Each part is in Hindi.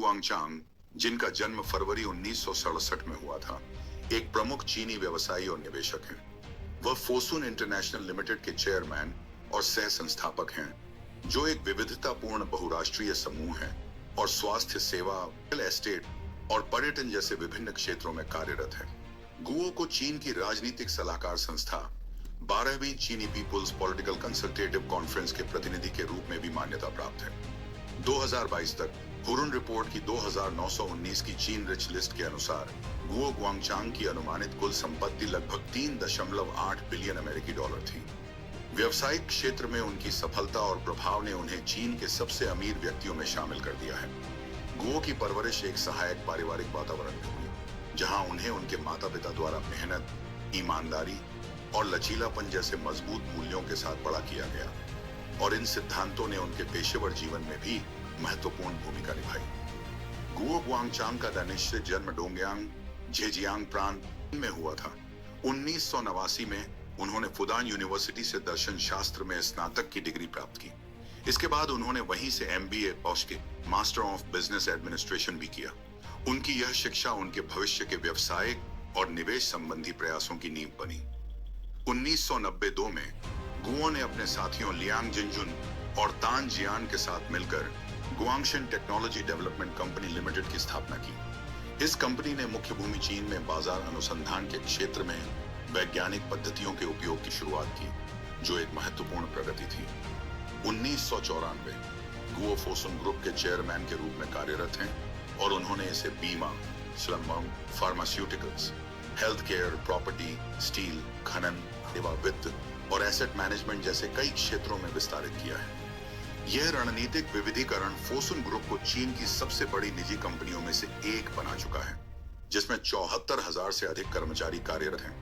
गुआंगचांग, जिनका जन्म फरवरी 1967 में हुआ था, एक प्रमुख चीनी व्यवसायी और निवेशक हैं। वह फोसुन इंटरनेशनल लिमिटेड के चेयरमैन और सह संस्थापक हैं, जो एक विविधतापूर्ण बहुराष्ट्रीय समूह है और स्वास्थ्य सेवा, रियल एस्टेट और पर्यटन जैसे विभिन्न क्षेत्रों में कार्यरत है। गुओ को चीन की राजनीतिक सलाहकार संस्था 12वीं चीनी पीपुल्स पॉलिटिकल कंसल्टेटिव कॉन्फ्रेंस के प्रतिनिधि के रूप में भी मान्यता प्राप्त है। 2022 तक हुरुन रिपोर्ट की 2919 की चीन रिच लिस्ट के अनुसार गुओ गुआंगचांग की अनुमानित कुल संपत्ति लगभग 3.8 बिलियन अमेरिकी डॉलर थी। व्यवसायिक क्षेत्र में उनकी सफलता और प्रभाव ने उन्हें चीन के सबसे अमीर व्यक्तियों में शामिल कर दिया है। गुओ की परवरिश एक सहायक पारिवारिक वातावरण में हुई, जहां उन्हें उनके माता पिता द्वारा मेहनत, ईमानदारी और लचीलापन जैसे मजबूत मूल्यों के साथ बड़ा किया गया, और इन सिद्धांतों ने उनके पेशेवर जीवन में भी महत्वपूर्ण भूमिका निभाई। गुओ गुआंगचांग का दानिश्य जन्म डोंगयांग, झेजियांग प्रांत में हुआ था। 1989 में उन्होंने फुदान यूनिवर्सिटी से दर्शन शास्त्र में स्नातक की डिग्री प्राप्त की। इसके बाद उन्होंने वहीं से MBA और मास्टर ऑफ बिजनेस एडमिनिस्ट्रेशन भी किया। उनकी यह शिक्षा उनके भविष्य के व्यवसायिक और निवेश संबंधी प्रयासों की नींव बनी। 1992 में गुओ ने अपने साथियों लियांग जिनजुन और तान जियान के साथ मिलकर गुआंगशन टेक्नोलॉजी डेवलपमेंट कंपनी लिमिटेड की स्थापना की। इस कंपनी ने मुख्य भूमि चीन में बाजार अनुसंधान के क्षेत्र में वैज्ञानिक पद्धतियों के उपयोग की शुरुआत की, जो एक महत्वपूर्ण प्रगति थी। 1994 गुओ फोसुन ग्रुप के चेयरमैन के रूप में कार्यरत हैं और उन्होंने इसे बीमा, slum, pharmaceuticals, health care, property, steel, खनन, सेवा, वित्त और एसेट मैनेजमेंट जैसे कई क्षेत्रों में विस्तारित किया है। यह रणनीतिक विविधीकरण फोसुन ग्रुप को चीन की सबसे बड़ी निजी कंपनियों में से एक बना चुका है, जिसमें 74,000 से अधिक कर्मचारी कार्यरत हैं।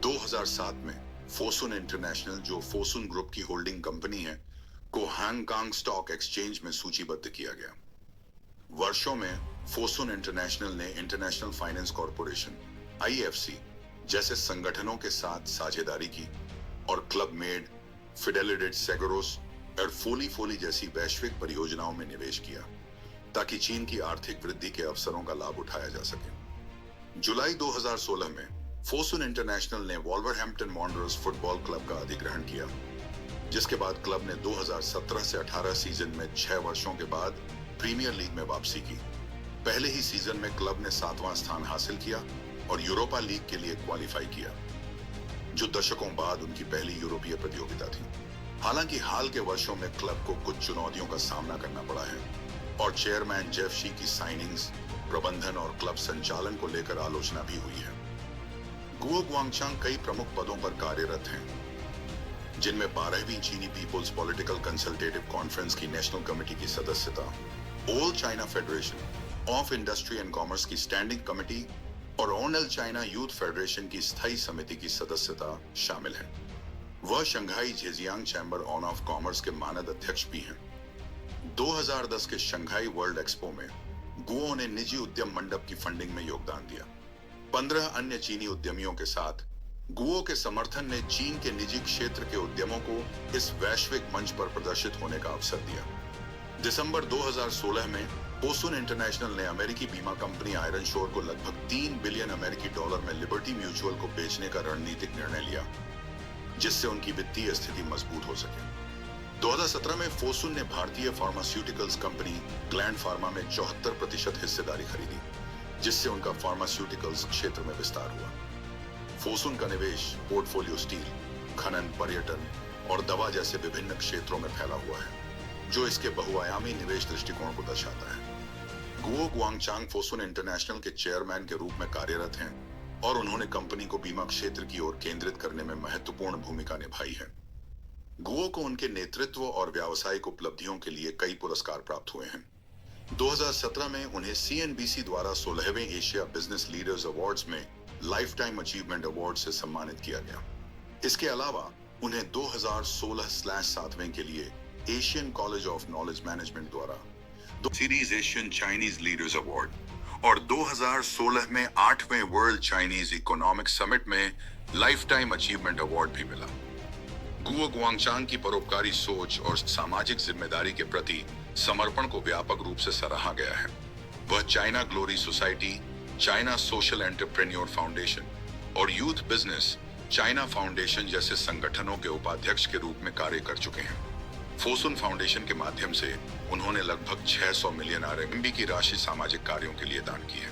2007 में फोसुन इंटरनेशनल, जो फोसुन ग्रुप की होल्डिंग कंपनी है, को हांगकांग स्टॉक एक्सचेंज में सूचीबद्ध किया गया। वर्षों में फोसुन इंटरनेशनल ने इंटरनेशनल फाइनेंस कॉरपोरेशन IFC जैसे संगठनों के साथ साझेदारी की और क्लब मेड, फिडेलिटी सेगुरोस और फोली जैसी वैश्विक परियोजनाओं में निवेश किया, ताकि चीन की आर्थिक वृद्धि के अवसरों का लाभ उठाया जा सके। जुलाई 2016 में फोसुन इंटरनेशनल ने वॉल्वरहैम्पटन वांडरर्स फुटबॉल क्लब का अधिग्रहण किया, जिसके बाद क्लब ने 2017 से 18 सीजन में 6 वर्षों के बाद प्रीमियर लीग में वापसी की। पहले ही सीजन में क्लब ने 7वां स्थान हासिल किया और यूरोपा लीग के लिए क्वालिफाई किया, जो दशकों बाद उनकी पहली यूरोपीय प्रतियोगिता थी। हालांकि हाल के वर्षों में क्लब को कुछ चुनौतियों का सामना करना पड़ा है और चेयरमैन जेफ शी की साइनिंग्स, प्रबंधन और क्लब संचालन को लेकर आलोचना भी हुई है। गुओ गुआंगचांग कई प्रमुख पदों पर कार्यरत हैं, जिनमें 12वीं चीनी पीपुल्स पॉलिटिकल कंसल्टेटिव कॉन्फ्रेंस की नेशनल कमेटी की सदस्यता, all China federation of industry and commerce की स्टैंडिंग कमेटी और ऑल चाइना यूथ फेडरेशन की स्थायी समिति की सदस्यता शामिल है। वह Shanghai Zhejiang chamber of commerce के मानद अध्यक्ष भी हैं। 2010 के शंघाई वर्ल्ड एक्सपो में गुओ ने निजी उद्यम मंडप की फंडिंग में योगदान दिया। 15 अन्य चीनी उद्यमियों के साथ गुओ के समर्थन ने चीन के निजी क्षेत्र के उद्यमों को इस वैश्विक मंच पर प्रदर्शित होने का अवसर दिया। दिसंबर 2016 में फोसुन इंटरनेशनल ने अमेरिकी बीमा कंपनी आयरन शोर को लगभग 3 बिलियन अमेरिकी डॉलर में लिबर्टी म्यूचुअल को बेचने का रणनीतिक निर्णय लिया, जिससे उनकी वित्तीय स्थिति मजबूत हो सके। 2017 में फोसुन ने भारतीय फार्मास्यूटिकल्स कंपनी ग्लैंड फार्मा में 74% हिस्सेदारी खरीदी, जिससे उनका फार्मास्यूटिकल्स क्षेत्र में विस्तार हुआ। फोसुन का निवेश पोर्टफोलियो स्टील, खनन, पर्यटन और दवा जैसे विभिन्न क्षेत्रों में फैला हुआ है, जो इसके बहुआयामी निवेश दृष्टिकोण को दर्शाता है। गुओ गुआंगचांग फोसुन इंटरनेशनल के चेयरमैन के रूप में कार्यरत हैं और उन्होंने कंपनी को बीमा क्षेत्र की ओर केंद्रित करने में महत्वपूर्ण भूमिका निभाई है। गुओ को उनके नेतृत्व और व्यावसायिक उपलब्धियों के लिए कई पुरस्कार प्राप्त हुए हैं। 2017 में उन्हें CNBC द्वारा 16वें एशिया बिजनेस लीडर्स अवार्ड्स में लाइफ टाइम अचीवमेंट अवार्ड से सम्मानित किया गया। इसके अलावा उन्हें 2016/7वें के लिए Asian college of knowledge management द्वारा series Asian Chinese leaders award और 2016 में 8वें वर्ल्ड चाइनीज इकोनॉमिक समिट में लाइफ टाइम अचीवमेंट अवार्ड भी मिला। गुओ गुआंगचांग की परोपकारी सोच और सामाजिक जिम्मेदारी के प्रति समर्पण को व्यापक रूप से सराहा गया है। वह China glory society, China social entrepreneur foundation और यूथ बिजनेस चाइना फाउंडेशन जैसे संगठनों के उपाध्यक्ष के रूप में कार्य कर चुके हैं। फोसुन फाउंडेशन के माध्यम से उन्होंने लगभग 600 मिलियन RMB की राशि सामाजिक कार्यों के लिए दान की है।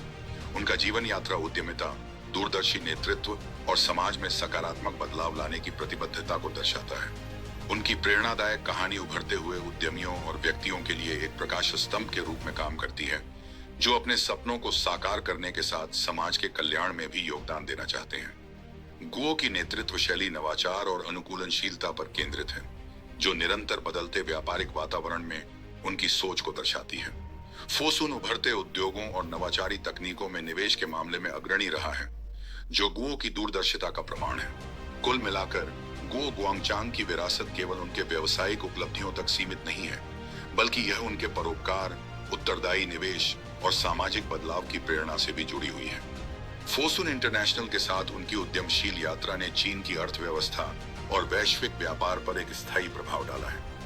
उनका जीवन यात्रा उद्यमिता, दूरदर्शी नेतृत्व और समाज में सकारात्मक बदलाव लाने की प्रतिबद्धता को दर्शाता है। उनकी प्रेरणादायक कहानी उभरते हुए उद्यमियों और व्यक्तियों के लिए एक प्रकाश स्तंभ के रूप में काम करती है, जो अपने सपनों को साकार करने के साथ समाज के कल्याण में भी योगदान देना चाहते हैं। गुओ की नेतृत्व शैली नवाचार और अनुकूलनशीलता पर केंद्रित है, जो निरंतर बदलते व्यापारिक वातावरण में उनकी सोच को दर्शाती है। फोसुन उभरते उद्योगों और नवाचारी तकनीकों में निवेश के मामले में अग्रणी रहा है, जो गुओ की दूरदर्शिता का प्रमाण है। कुल मिलाकर गुओ गुआंगचांग की विरासत केवल उनके व्यावसायिक उपलब्धियों तक सीमित नहीं है, बल्कि यह उनके परोपकार, उत्तरदायी निवेश और सामाजिक बदलाव की प्रेरणा से भी जुड़ी हुई है। फोसुन इंटरनेशनल के साथ उनकी उद्यमशील यात्रा ने चीन की अर्थव्यवस्था और वैश्विक व्यापार पर एक स्थायी प्रभाव डाला है।